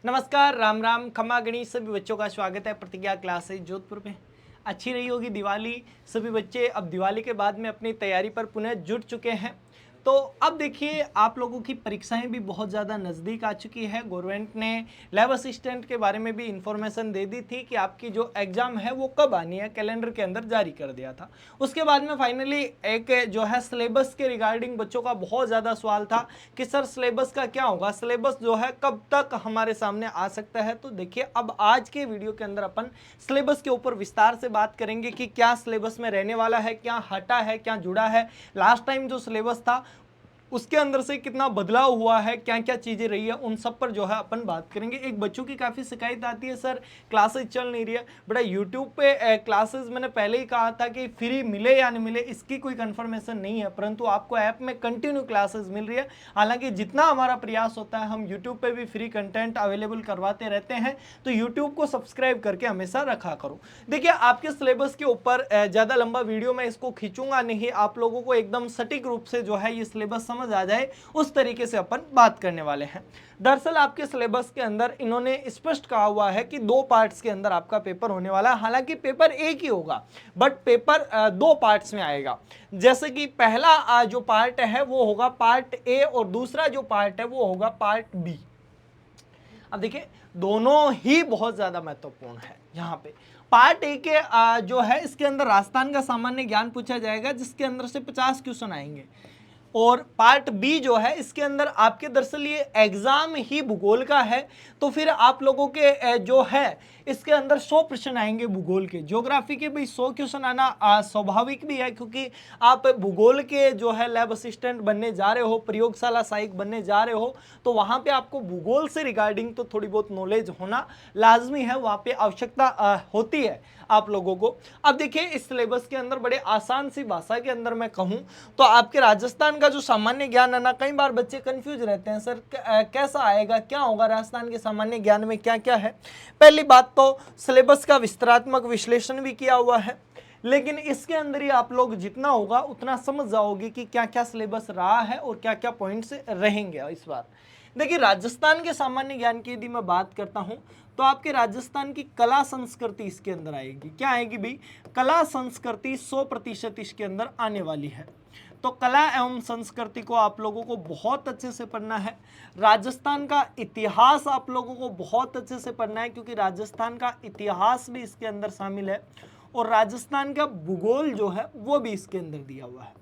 नमस्कार, राम राम, खमा गणित सभी बच्चों का स्वागत है प्रतिज्ञा क्लासेज जोधपुर में। अच्छी रही होगी दिवाली। सभी बच्चे अब दिवाली के बाद में अपनी तैयारी पर पुनः जुट चुके हैं। तो अब देखिए, आप लोगों की परीक्षाएं भी बहुत ज़्यादा नज़दीक आ चुकी है। गवर्नमेंट ने लैब असिस्टेंट के बारे में भी इंफॉर्मेशन दे दी थी कि आपकी जो एग्ज़ाम है वो कब आनी है, कैलेंडर के अंदर जारी कर दिया था। उसके बाद में फाइनली एक जो है सिलेबस के रिगार्डिंग बच्चों का बहुत ज़्यादा सवाल था कि सर सिलेबस का क्या होगा, सिलेबस जो है कब तक हमारे सामने आ सकता है। तो देखिए, अब आज के वीडियो के अंदर अपन सिलेबस के ऊपर विस्तार से बात करेंगे कि क्या सिलेबस में रहने वाला है, क्या हटा है, क्या जुड़ा है। लास्ट टाइम जो सिलेबस था उसके अंदर से कितना बदलाव हुआ है, क्या क्या चीज़ें रही है, उन सब पर जो है अपन बात करेंगे। एक बच्चों की काफ़ी शिकायत आती है, सर क्लासेस चल नहीं रही है। बड़ा यूट्यूब पे क्लासेस मैंने पहले ही कहा था कि फ्री मिले या नहीं मिले इसकी कोई कंफर्मेशन नहीं है, परंतु आपको ऐप में कंटिन्यू क्लासेस मिल रही है। हालांकि जितना हमारा प्रयास होता है हम यूट्यूब पे भी फ्री कंटेंट अवेलेबल करवाते रहते हैं, तो यूट्यूब को सब्सक्राइब करके हमेशा रखा करो। देखिए, आपके सिलेबस के ऊपर ज़्यादा लंबा वीडियो मैं इसको खींचूंगा नहीं, आप लोगों को एकदम सटीक रूप से जो है ये सिलेबस समझ आ जाए उस तरीके से अपन बात करने वाले हैं। दरअसल आपके सिलेबस के अंदर इन्होंने स्पष्ट कहा हुआ है कि दो पार्ट्स के अंदर आपका पेपर होने वाला है। हालांकि पेपर एक ही होगा, बट पेपर दो पार्ट्स में आएगा। जैसे कि पहला जो पार्ट है वो होगा पार्ट ए और दूसरा जो पार्ट है वो होगा पार्ट बी। अब देखिए, दोनों ही बहुत ज्यादा महत्वपूर्ण है। यहाँ पे पार्ट ए के जो है इसके अंदर राजस्थान का सामान्य ज्ञान पूछा जाएगा, जिसके अंदर से 50 क्वेश्चन आएंगे। और पार्ट बी जो है इसके अंदर आपके दरअसल ये एग्जाम ही भूगोल का है, तो फिर आप लोगों के जो है इसके अंदर 100 प्रश्न आएंगे भूगोल के। ज्योग्राफी के भी 100 क्वेश्चन आना स्वाभाविक भी है, क्योंकि आप भूगोल के जो है लैब असिस्टेंट बनने जा रहे हो, प्रयोगशाला सहायक बनने जा रहे हो, तो वहाँ पे आपको भूगोल से रिगार्डिंग तो थोड़ी बहुत नॉलेज होना लाजमी है, वहाँ पे आवश्यकता होती है आप लोगों को। अब देखिए, इस सिलेबस के अंदर बड़े आसान सी भाषा के अंदर मैं कहूँ तो आपके राजस्थान का जो सामान्य ज्ञान है ना, कई बार बच्चे कंफ्यूज रहते हैं, सर कैसा आएगा, क्या होगा राजस्थान के सामान्य ज्ञान में, क्या क्या है। पहली बात तो सिलेबस का विस्तारात्मक विश्लेषण भी किया हुआ है, लेकिन इसके अंदर ही आप लोग जितना होगा उतना समझ जाओगे कि क्या क्या सिलेबस रहा है और क्या क्या पॉइंट्स रहेंगे इस बार। देखिए, राजस्थान के सामान्य ज्ञान की यदि मैं बात करता हूं तो आपके राजस्थान की कला संस्कृति इसके अंदर आएगी। क्या आएगी भाई? कला संस्कृति 100% इसके अंदर आने वाली है। तो कला एवं संस्कृति को आप लोगों को बहुत अच्छे से पढ़ना है। राजस्थान का इतिहास आप लोगों को बहुत अच्छे से पढ़ना है, क्योंकि राजस्थान का इतिहास भी इसके अंदर शामिल है। और राजस्थान का भूगोल जो है वो भी इसके अंदर दिया हुआ है।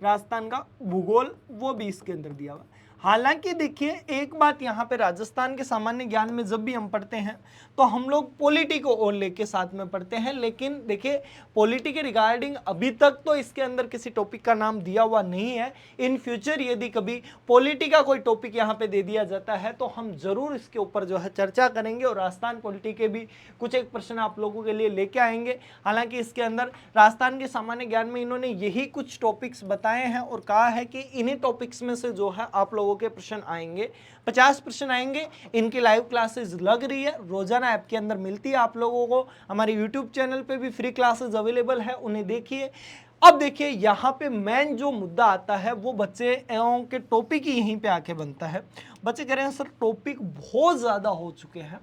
राजस्थान का भूगोल वो भी इसके अंदर दिया हुआ है। हालांकि देखिए, एक बात यहाँ पे राजस्थान के सामान्य ज्ञान में जब भी हम पढ़ते हैं तो हम लोग पॉलिटी को और लेके साथ में पढ़ते हैं, लेकिन देखिए पॉलिटी के रिगार्डिंग अभी तक तो इसके अंदर किसी टॉपिक का नाम दिया हुआ नहीं है। इन फ्यूचर यदि कभी पॉलिटी का कोई टॉपिक यहाँ पे दे दिया जाता है तो हम जरूर इसके ऊपर जो है चर्चा करेंगे और राजस्थान पॉलिटी के भी कुछ एक प्रश्न आप लोगों के लिए लेके आएंगे। हालांकि इसके अंदर राजस्थान के सामान्य ज्ञान में इन्होंने यही कुछ टॉपिक्स बताए हैं और कहा है कि इन्हीं टॉपिक्स में से जो है आप लोगों के प्रश्न आएंगे। 50 प्रश्न आएंगे। इनकी लाइव क्लासेस लग रही है, रोजाना ऐप के अंदर मिलती है आप लोगों को। हमारे यूट्यूब चैनल पे भी फ्री क्लासेस अवेलेबल है, उन्हें देखिए। अब देखिए, यहाँ पे मेन जो मुद्दा आता है वो बच्चे एवं के टॉपिक ही यहीं पे आके बनता है। बच्चे कह रहे हैं सर टॉपिक बहुत ज्यादा हो चुके हैं।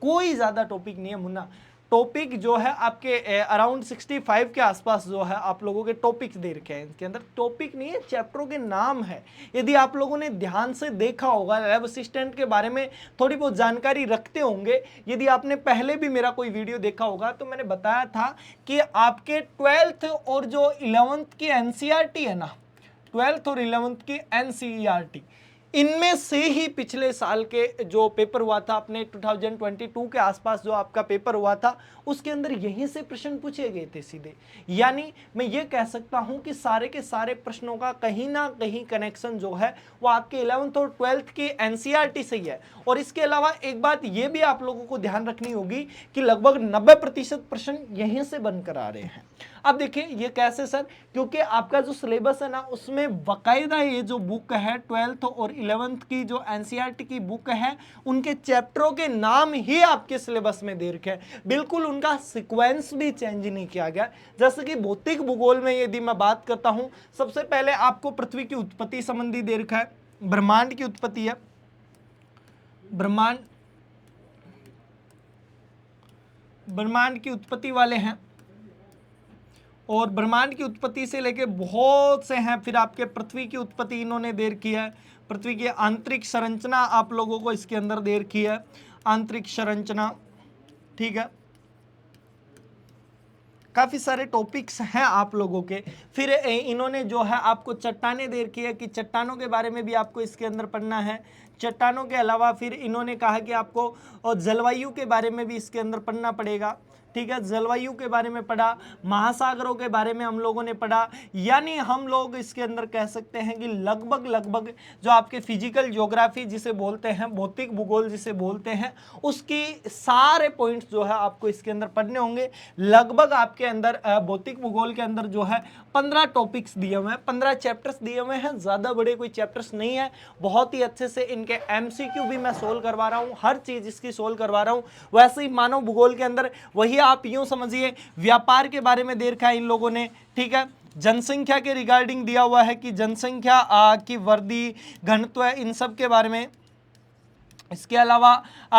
कोई ज्यादा टॉपिक नहीं है मुन्ना। टॉपिक जो है आपके अराउंड 65 के आसपास जो है आप लोगों के टॉपिक्स दे रखे हैं। इसके अंदर टॉपिक नहीं है, चैप्टरों के नाम है। यदि आप लोगों ने ध्यान से देखा होगा, लैब असिस्टेंट के बारे में थोड़ी बहुत जानकारी रखते होंगे, यदि आपने पहले भी मेरा कोई वीडियो देखा होगा तो मैंने बताया था कि आपके 12th और जो 11th की एनसीईआरटी है ना, 12th और 11th की एनसीईआरटी, इनमें से ही पिछले साल के जो पेपर हुआ था अपने 2022 के आसपास जो आपका पेपर हुआ था, उसके अंदर यहीं से प्रश्न पूछे गए थे सीधे। यानी मैं ये कह सकता हूं कि सारे के सारे प्रश्नों का कहीं ना कहीं कनेक्शन जो है वो आपके 11th और 12th की एनसीईआरटी से ही है। और इसके अलावा एक बात ये भी आप लोगों को ध्यान रखनी होगी कि लगभग 90% प्रश्न यहीं से बनकर आ रहे हैं। अब देखिए, ये कैसे सर? क्योंकि आपका जो सिलेबस है ना उसमें बाकायदा ये जो बुक है 12th और 11th की जो एनसीईआरटी की बुक है, उनके चैप्टरों के नाम ही आपके सिलेबस में दे रखे हैं। बिल्कुल उनका सीक्वेंस भी चेंज नहीं किया गया। जैसे कि भौतिक भूगोल में यदि मैं बात करता हूं, सबसे पहले आपको पृथ्वी की उत्पत्ति संबंधी दे रखा है, ब्रह्मांड की उत्पत्ति है, ब्रह्मांड ब्रह्मांड की उत्पत्ति वाले हैं, और ब्रह्मांड की उत्पत्ति से लेके बहुत से हैं। फिर आपके पृथ्वी की उत्पत्ति इन्होंने दे रखी है, पृथ्वी की आंतरिक संरचना आप लोगों को इसके अंदर दे रखी है, आंतरिक संरचना, ठीक है। काफ़ी सारे टॉपिक्स हैं आप लोगों के। फिर इन्होंने जो है आपको चट्टानें दे रखी है कि चट्टानों के बारे में भी आपको इसके अंदर पढ़ना है। चट्टानों के अलावा फिर इन्होंने कहा कि आपको जलवायु के बारे में भी इसके अंदर पढ़ना पड़ेगा, ठीक है। जलवायु के बारे में पढ़ा, महासागरों के बारे में हम लोगों ने पढ़ा। यानी हम लोग इसके अंदर कह सकते हैं कि लगभग जो आपके फिजिकल ज्योग्राफी जिसे बोलते हैं, भौतिक भूगोल जिसे बोलते हैं, उसकी सारे पॉइंट्स जो है आपको इसके अंदर पढ़ने होंगे। लगभग आपके अंदर भौतिक भूगोल के अंदर जो है 15 टॉपिक्स दिए हुए हैं, 15 चैप्टर्स दिए हुए हैं। ज़्यादा बड़े कोई चैप्टर्स नहीं है, बहुत ही अच्छे से इनके MCQ भी मैं सोल्व करवा रहा हूँ, हर चीज़ इसकी सोल्व करवा रहा हूँ। वैसे ही मानव भूगोल के अंदर वही आप यूं समझिए, व्यापार के बारे में दे रखा है इन लोगों ने, ठीक है। जनसंख्या के रिगार्डिंग दिया हुआ है कि जनसंख्या की वृद्धि, घनत्व, इन सब के बारे में। इसके अलावा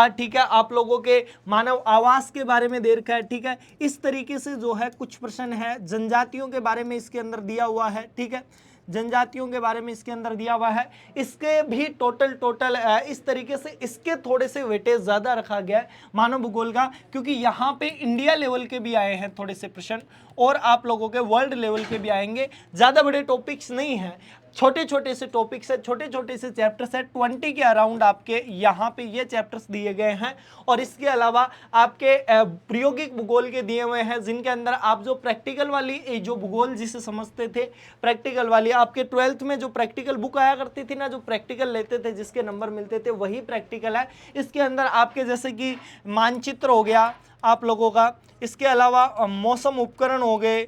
ठीक है, आप लोगों के मानव आवास के बारे में दे रखा है, ठीक है। इस तरीके से जो है कुछ प्रश्न है। जनजातियों के बारे में इसके अंदर दिया हुआ है, ठीक है। जनजातियों के बारे में इसके अंदर दिया हुआ है। इसके भी टोटल इस तरीके से इसके थोड़े से वेटेज ज़्यादा रखा गया है मानव भूगोल का, क्योंकि यहाँ पे इंडिया लेवल के भी आए हैं थोड़े से प्रश्न, और आप लोगों के वर्ल्ड लेवल के भी आएंगे। ज़्यादा बड़े टॉपिक्स नहीं हैं, छोटे छोटे से टॉपिक्स है, छोटे छोटे से चैप्टर्स है। 20 के अराउंड आपके यहाँ पे ये चैप्टर्स दिए गए हैं। और इसके अलावा आपके प्रायोगिक भूगोल के दिए हुए हैं, जिनके अंदर आप जो प्रैक्टिकल वाली जो भूगोल जिसे समझते थे, प्रैक्टिकल वाली आपके 12th में जो प्रैक्टिकल बुक आया करती थी ना, जो प्रैक्टिकल लेते थे जिसके नंबर मिलते थे, वही प्रैक्टिकल है। इसके अंदर आपके जैसे कि मानचित्र हो गया आप लोगों का, इसके अलावा मौसम उपकरण हो गए,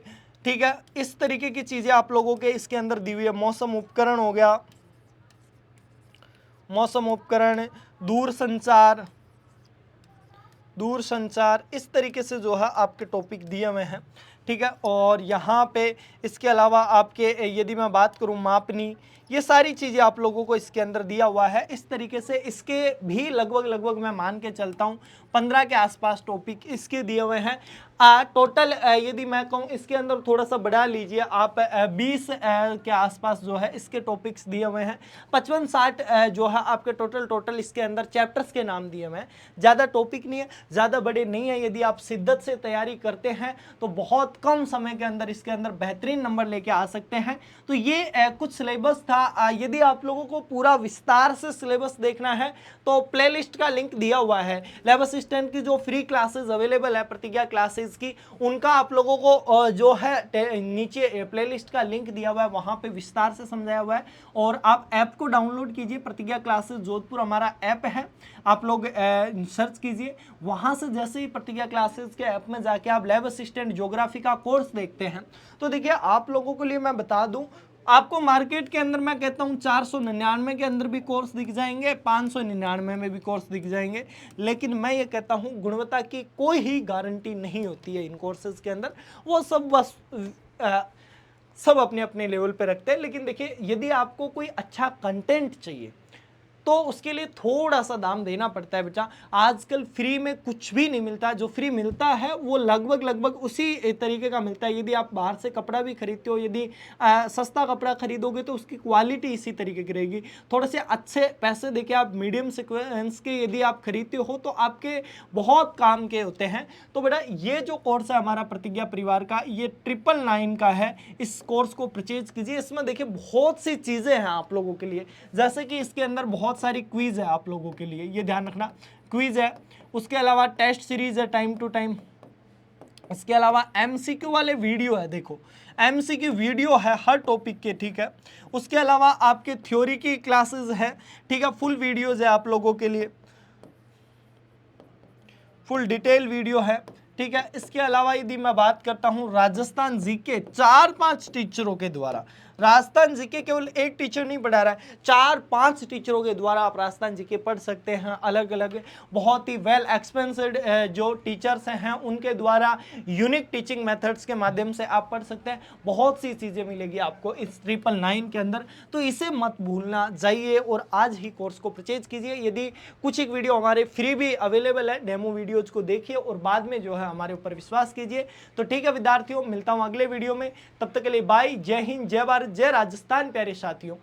ठीक है। इस तरीके की चीजें आप लोगों के इसके अंदर दी हुई है। मौसम उपकरण हो गया, मौसम उपकरण, दूर संचार, इस तरीके से जो है आपके टॉपिक दिए हुए हैं, ठीक है। और यहाँ पे इसके अलावा आपके यदि मैं बात करूँ मापनी, ये सारी चीज़ें आप लोगों को इसके अंदर दिया हुआ है। इस तरीके से इसके भी लगभग मैं मान के चलता हूँ 15 के आसपास टॉपिक इसके दिए हुए हैं। टोटल यदि मैं कहूँ इसके अंदर थोड़ा सा बढ़ा लीजिए आप, 20 के आसपास जो है इसके टॉपिक्स दिए हुए हैं। 55-60 जो है आपके टोटल इसके अंदर चैप्टर्स के नाम दिए हुए हैं। ज़्यादा टॉपिक नहीं है, ज़्यादा बड़े नहीं है। यदि आप शिद्दत से तैयारी करते हैं तो बहुत कम समय के अंदर इसके अंदर बेहतरीन नंबर लेके आ सकते हैं। तो ये कुछ सिलेबस था। यदि आप लोगों को पूरा विस्तार से सिलेबस देखना है तो प्लेलिस्ट का लिंक दिया हुआ है। लेब असिस्टेंट की जो फ्री क्लासेस अवेलेबल है प्रतिज्ञा क्लासेस की, उनका आप लोगों को जो है नीचे प्लेलिस्ट का लिंक दिया हुआ है, वहां पे विस्तार से समझाया हुआ है। और आप ऐप को डाउनलोड कीजिए, प्रतिज्ञा क्लासेस जोधपुर हमारा ऐप है, आप लोग सर्च कीजिए। वहां से जैसे ही प्रतिज्ञा क्लासेस के ऐप में जाके आप लैब असिस्टेंट ज्योग्राफी का कोर्स देखते हैं तो देखिए आप लोगों के लिए मैं बता दूं, आपको मार्केट के अंदर मैं कहता हूं 499 के अंदर भी कोर्स दिख जाएंगे, 599 में भी कोर्स दिख जाएंगे। लेकिन मैं ये कहता हूं गुणवत्ता की कोई ही गारंटी नहीं होती है इन कोर्सेज के अंदर। वो सब बस सब अपने अपने लेवल पे रखते हैं। लेकिन देखिए यदि आपको कोई अच्छा कंटेंट चाहिए तो उसके लिए थोड़ा सा दाम देना पड़ता है बेटा। आजकल फ्री में कुछ भी नहीं मिलता, जो फ्री मिलता है वो लगभग उसी तरीके का मिलता है। यदि आप बाहर से कपड़ा भी खरीदते हो, यदि सस्ता कपड़ा खरीदोगे तो उसकी क्वालिटी इसी तरीके की रहेगी। थोड़े से अच्छे पैसे देके आप मीडियम सीक्वेंस के यदि आप खरीदते हो तो आपके बहुत काम के होते हैं। तो बेटा ये जो कोर्स है हमारा प्रतिज्ञा परिवार का, ये 999 का है। इस कोर्स को परचेज कीजिए। इसमें देखिए बहुत सी चीज़ें हैं आप लोगों के लिए, जैसे कि इसके अंदर बहुत सारी क्विज है आप लोगों के लिए, ये ध्यान रखना, क्विज है। उसके अलावा टेस्ट सीरीज है टाइम टू टाइम। इसके अलावा MCQ वाले वीडियो है, देखो MCQ वीडियो है हर टॉपिक के, ठीक है। उसके अलावा आपके थ्योरी की क्लासेस है, ठीक है, फुल वीडियोज है आप लोगों के लिए, फुल डिटेल वीडियो है, ठीक है। इसके अलावा यदि मैं बात करता हूं राजस्थान जीके 4-5 टीचरों के द्वारा, राजस्थान जीके केवल एक टीचर नहीं पढ़ा रहा है, 4-5 टीचरों के द्वारा आप राजस्थान जीके पढ़ सकते हैं। अलग अलग बहुत ही वेल एक्सपेंस्ड जो टीचर्स हैं उनके द्वारा यूनिक टीचिंग मेथड्स के माध्यम से आप पढ़ सकते हैं। बहुत सी चीज़ें मिलेगी आपको इस 999 के अंदर, तो इसे मत भूलना, जाइए और आज ही कोर्स को परचेज कीजिए। यदि कुछ एक वीडियो हमारे फ्री भी अवेलेबल है, डेमो वीडियोज को देखिए और बाद में जो है हमारे ऊपर विश्वास कीजिए। तो ठीक है विद्यार्थियों, मिलता हूँ अगले वीडियो में, तब तक के लिए बाय, जय हिंद, जय भारत, जय राजस्थान प्यारे साथियों।